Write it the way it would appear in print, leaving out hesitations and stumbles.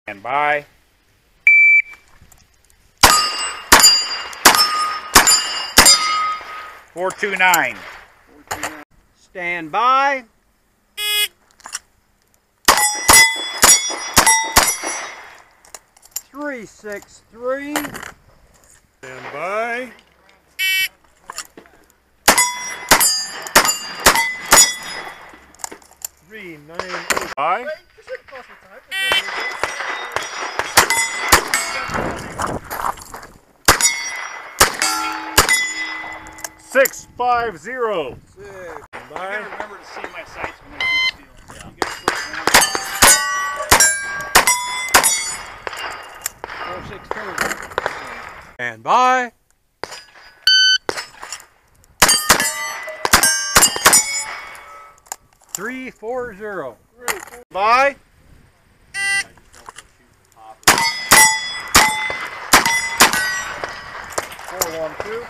Stand by. Four, 2-9. Stand by. 3-6-3. Stand by. 3-9-8. Bye. 6-5-0. Bye. Remember to see my sights when they keep stealing. Yeah. 4-6-2. Stand by. 3-4-0. Bye. 4-1-2.